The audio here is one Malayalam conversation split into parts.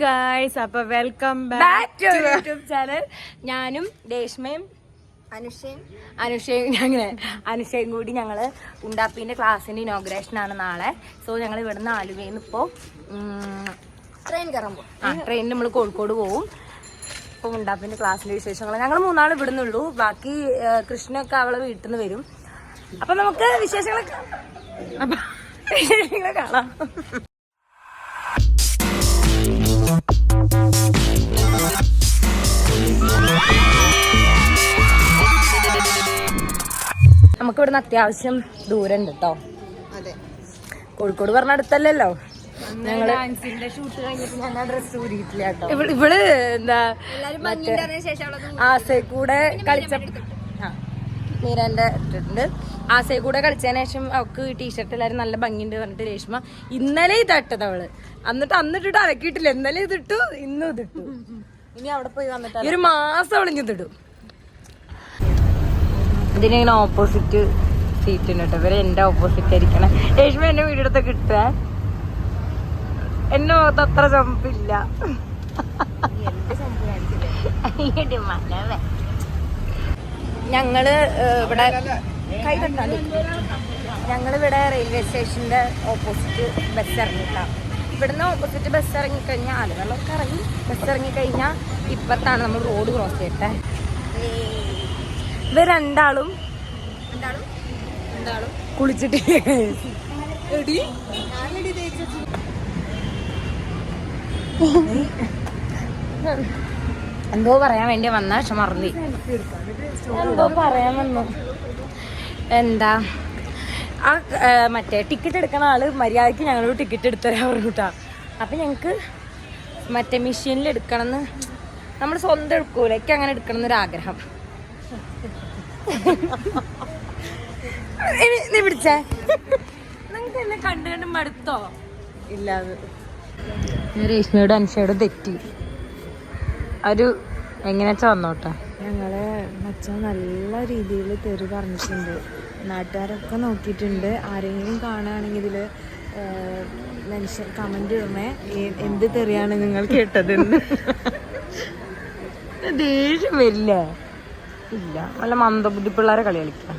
ഗായ്സ്, അപ്പൊ welcome back to YouTube channel. ഞാനും രേഷ്മയും അനുഷയും കൂടി ഞങ്ങള് ഉണ്ടാപ്പിന്റെ ക്ലാസ്സിന്റെ ഇനോഗ്രേഷൻ ആണ് നാളെ. സോ ഞങ്ങൾ ഇവിടുന്ന് ആലുവയിൽ ഇപ്പോ ട്രെയിനിൽ നമ്മൾ കോഴിക്കോട് പോവും. ഇപ്പൊ ഉണ്ടാപ്പിന്റെ ക്ലാസ്സിന്റെ വിശേഷങ്ങൾ ഞങ്ങൾ മൂന്നാൾ ഇവിടുന്നുള്ളൂ. ബാക്കി കൃഷ്ണൊക്കെ അവളെ വീട്ടിൽ നിന്ന് വരും. അപ്പൊ നമുക്ക് വിശേഷങ്ങളൊക്കെ കാണാം. നമുക്ക് ഇവിടുന്ന് അത്യാവശ്യം ദൂരം ഉണ്ട് കേട്ടോ. കോഴിക്കോട് പറഞ്ഞ അടുത്തല്ലല്ലോ. ഞങ്ങള് ഷൂട്ട് കഴിഞ്ഞിട്ട് ഞാൻ ഡ്രസ് ഊരിയിട്ടില്ല കേട്ടോ. ഇവള് എന്താ ആസെ കൂടെ കളിച്ച മീരന്റെ ഇട്ടിട്ടുണ്ട്. ആസെ കൂടെ കളിച്ചതിന് ശേഷം അവക്ക് ടീഷർട്ട് എല്ലാരും നല്ല ഭംഗിയുണ്ട് പറഞ്ഞിട്ട് രേഷ്മ ഇന്നലെ ഇതട്ടത് അവള്. എന്നിട്ട് അലക്കിയിട്ടില്ല. ഇന്നലെ ഇതിട്ടു, ഇന്നും ഇതിട്ടു. ഇനി അവിടെ പോയി വന്നിട്ട് ഒരു മാസം അവളിഞ്ഞിട്ടിടും. ഇതിനിങ്ങനെ ഓപ്പോസിറ്റ് സീറ്റ് ഉണ്ട് കേട്ടോ. ഇവരെ എന്റെ ഓപ്പോസിറ്റ് ആയിരിക്കണം. രേഷ്മ എന്നെ വീടെടുത്ത് കിട്ടുക. എന്നെ മുഖത്ത് അത്ര ചമ്പില്ല. ഞങ്ങളിവിടെ റെയിൽവേ സ്റ്റേഷന്റെ ഓപ്പോസിറ്റ് ബസ് ഇറങ്ങിയിട്ടാ. ഇവിടുന്ന് ഓപ്പോസിറ്റ് ബസ് ഇറങ്ങിക്കഴിഞ്ഞാൽ ആലുകളൊക്കെ ഇറങ്ങി ബസ് ഇറങ്ങിക്കഴിഞ്ഞാൽ ഇപ്പത്താണ് നമ്മൾ റോഡ് ക്രോസ് ചെയ്യട്ടെ. ഇവർ രണ്ടാളും കുളിച്ചിട്ട് എന്തോ പറയാൻ വേണ്ടി വന്ന പക്ഷെ മറന്നു. എന്തോ പറയാൻ വന്നു. എന്താ ആ മറ്റേ ടിക്കറ്റ് എടുക്കുന്ന ആള് മര്യാദക്ക് ഞങ്ങളോട് ടിക്കറ്റ് എടുത്തരാൻ പറഞ്ഞിട്ടാ. അപ്പൊ ഞങ്ങക്ക് മറ്റേ മെഷീനിൽ എടുക്കണമെന്ന്, നമ്മൾ സ്വന്തം എടുക്കൂല, എനിക്ക് അങ്ങനെ എടുക്കണം എന്നൊരാഗ്രഹം. നീ പിടിച്ചേ. നിങ്ങൾക്ക് എന്നെ കണ്ടു കണ്ട് മടുത്തോ? ഇല്ലാതെ രേഷ്മയോട് അനുഷയോട് തെറ്റി. ഒരു എങ്ങനെയാച്ചാ വന്നോട്ടെ. ഞങ്ങളെ മച്ചാൻ നല്ല രീതിയിൽ തെറി പറഞ്ഞിട്ടുണ്ട്. നാട്ടുകാരൊക്കെ നോക്കിയിട്ടുണ്ട്. ആരെങ്കിലും കാണുകയാണെങ്കിൽ ഇതില് മനുഷ്യൻ കമന്റ് ഇടണേ, എന്ത് തെറിയാണ് നിങ്ങൾ കേട്ടതെന്ന്. ദേഷ്യം വരില്ല. ഇല്ല, നല്ല മന്ദബുദ്ധി പിള്ളേരെ കളി കളിക്കാം.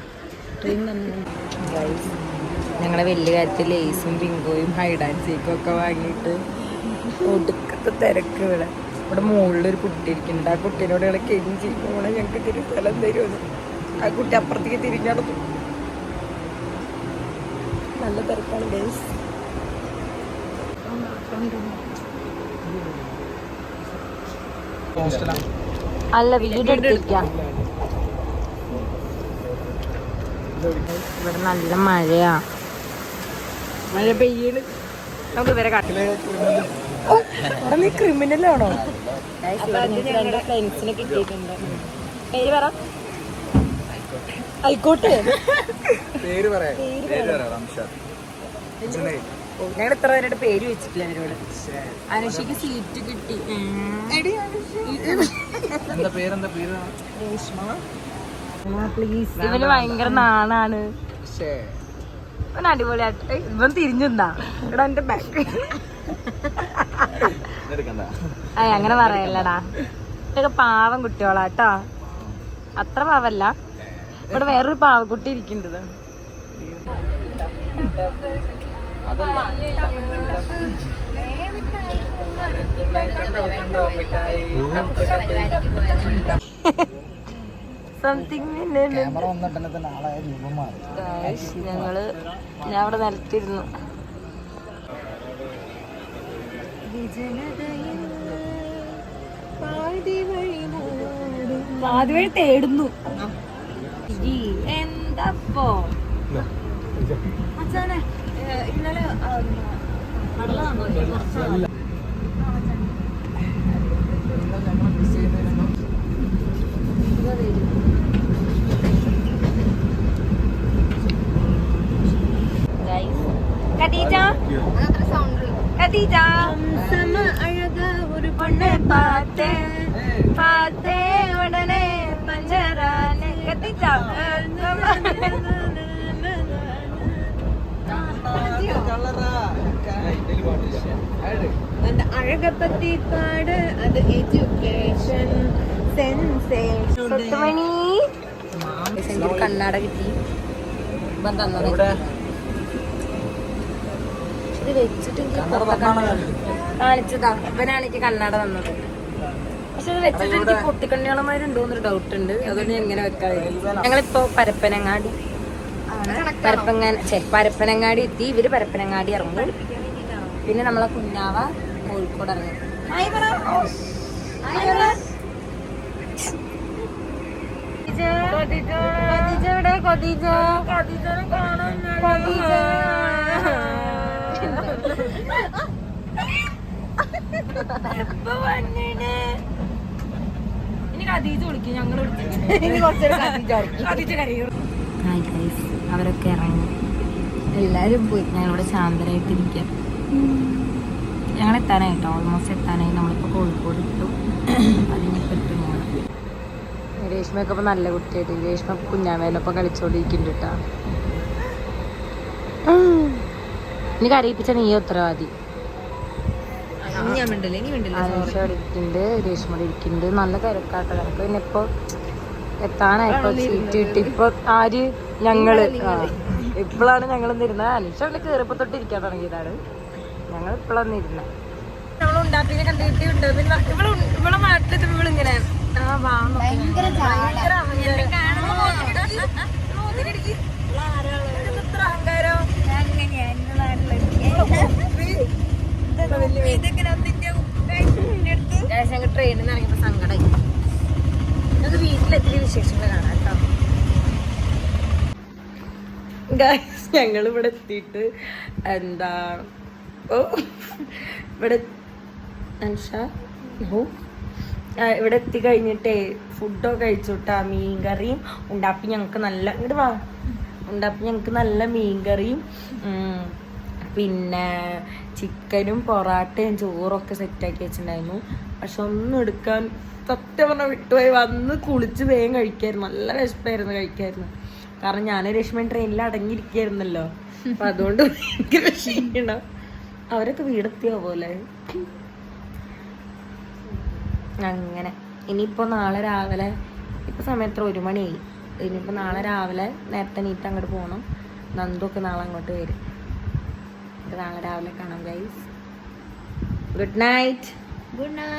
ഞങ്ങളെ വലിയ കാര്യത്തിൽ ലേസും ബിങ്കോയും ഹൈഡ് ആൻഡ് സീക്കും ഒക്കെ വാങ്ങിയിട്ട് ഒടുക്കത്തെ തിരക്ക്. ഇവിടെ മുകളിലൊരു കുട്ടി ഇരിക്കുന്നുണ്ട്. ആ കുട്ടീനോട് ഞങ്ങൾ കെഞ്ചി ചെയ്യുമ്പോൾ ഞങ്ങൾക്ക് ഇത്തിരി സ്ഥലം തരുമെന്ന്. ആ കുട്ടി അപ്പുറത്തേക്ക് തിരിഞ്ഞടന്നു. നല്ല തിരക്കാണ് ഗൈസ്. അല്ല, വീഡിയോ എടുത്തിരിക്കാം. ഇവിടെ നല്ല മഴയാ. മഴ പെയ്യണ്. നമുക്ക് ഇവരെ കാട്ടില് നീ ക്രിമിനലാണോ? രണ്ട് ഫ്രണ്ട്സിനെ കിട്ടിയിട്ടുണ്ട്. പേര് പറ. ആയിക്കോട്ടെ, ഞങ്ങൾ ഇത്ര പേരുടെ പേര് വെച്ചിട്ടില്ല അവരോട്. അനുഷയ്ക്ക് സീറ്റ് കിട്ടി. ഇവന് ഭയങ്കര നാണാണ്. ഇവൻ അടിപൊളിയായിട്ട്. ഇവൻ തിരിഞ്ഞെന്താ ഇവിടെ എന്റെ ബാക്ക്. അങ്ങനെ പറയല്ലടാ. ഇതൊക്കെ പാവം കുട്ടികളാട്ടോ. അത്ര പാവല്ല. ഇവിടെ വേറൊരു പാവക്കുട്ടി ഇരിക്കുന്നത്. ഞാൻ അവിടെ നിലത്തിരുന്നു. പാതി വഴി തേടുന്നു. എന്താപ്പോ അച്ഛനെ ഇന്നലെ ഒരു പൊണ്ണെ പാത്തേ ഉടനെ പഞ്ചറാനെ കത്തിച്ച. அந்த അഴകപ്പത്തിക്കാട് അത് എഡ്യൂക്കേഷൻ സെൻസേഷൻ. കണ്ണാട കിട്ടി ഇപ്പം തന്നത്. ഇത് വെച്ചിട്ട് കാണിച്ചതാ ഇവനാണ് എനിക്ക് കണ്ണാട തന്നത്. പക്ഷെ ഇത് വെച്ചിട്ട് എനിക്ക് പൊട്ടിക്കണ്ണികളമാരുണ്ടോന്നൊരു ഡൗട്ട് ഉണ്ട്. അതുകൊണ്ട് എങ്ങനെ വെക്കാതിരിക്കും. ഞങ്ങളിപ്പോ പരപ്പനങ്ങാടി എത്തി. ഇവര് പരപ്പനങ്ങാടി ഇറങ്ങും. പിന്നെ നമ്മളെ കുഞ്ഞാവ കോഴിക്കോട് ഇറങ്ങും. ഇനി ഖദീജ വിളിക്കും. ഞങ്ങൾ അവരൊക്കെ ഇറങ്ങി. എല്ലാരും പോയി. ഞങ്ങളിവിടെ ശാന്തരായിട്ടിരിക്കാം. ഞങ്ങൾ എത്താനായിട്ടോ, ഓൾമോസ്റ്റ് എത്താനായി. നമ്മളിപ്പോൾ കോഴിക്കോട് ഇട്ടു. അതിനിപ്പോൾ ഇട്ട് പോകണം. രേഷ്മയൊക്കെ ഇപ്പം നല്ല കുട്ടിയായിട്ട്. രേഷ്മ കുഞ്ഞാമേനൊപ്പം കളിച്ചോണ്ടിരിക്കുന്നുണ്ട് കേട്ടോ. ഇനി കരയിപ്പിച്ച നീ ഉത്തരവാദി. ഇരിക്കുന്നുണ്ട്, രേഷ്മ ഇരിക്കുന്നുണ്ട്. നല്ല തിരക്കാട്ടോ. കണക്ക് പിന്നെ ഇപ്പോൾ എത്താനായിപ്പോ സീറ്റ് കിട്ടി. ഇപ്പൊ ആര് ഞങ്ങള് ഇപ്പോഴാണ് ഞങ്ങൾ ഇരുന്നത്. അനീഷ കയറിയപ്പോ തൊട്ട് ഇരിക്കാൻ തുടങ്ങിയതാണ്. ഞങ്ങൾ ഇപ്പോഴാണ് ഇരുന്നത്. നമ്മൾ ഉണ്ടാക്കിനെ കണ്ടിട്ടുണ്ട്. പിന്നെ ഇവിടെ നാട്ടിലെത്തി ഇവളിങ്ങനെ ഞങ്ങൾ ട്രെയിനിൽ നിന്ന് ഇറങ്ങിയപ്പോ സങ്കടമായി. അത് വീട്ടിലെത്തിയ വിശേഷങ്ങൾ കാണാം കേട്ടോ. ഞങ്ങൾ ഇവിടെ എത്തിയിട്ട് എന്താ ഇവിടെ എത്തി കഴിഞ്ഞിട്ടേ ഫുഡൊക്കെ കഴിച്ചുട്ടാ. മീൻകറിയും ഉണ്ടാപ്പി ഞങ്ങൾക്ക് നല്ല മീൻകറിയും പിന്നെ ചിക്കനും പൊറാട്ടയും ചോറൊക്കെ സെറ്റാക്കി വെച്ചിട്ടുണ്ടായിരുന്നു. പക്ഷെ ഒന്നും എടുക്കാൻ സത്യം പറഞ്ഞാൽ വിട്ടുപോയി. വന്ന് കുളിച്ച് വേഗം കഴിക്കായിരുന്നു. നല്ല വിശപ്പായിരുന്നു, കഴിക്കായിരുന്നു. കാരണം ഞാൻ രശ്മി ട്രെയിനിൽ അടങ്ങിയിരിക്കായിരുന്നല്ലോ. അപ്പൊ അതുകൊണ്ട് ഭയങ്കര ക്ഷീണം. അവരൊക്കെ വീടെത്തിയോ പോലെ. അങ്ങനെ ഇനിയിപ്പോൾ നാളെ രാവിലെ, ഇപ്പം സമയത്ത് 1 മണിയായി. ഇനിയിപ്പോൾ നാളെ രാവിലെ നേരത്തെ നീറ്റ് അങ്ങോട്ട് പോകണം. നന്ദൊക്കെ നാളെ അങ്ങോട്ട് വരും. നാളെ രാവിലെ കാണാം guys. Good night.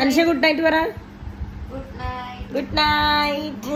Anusha good night പറ. Good night.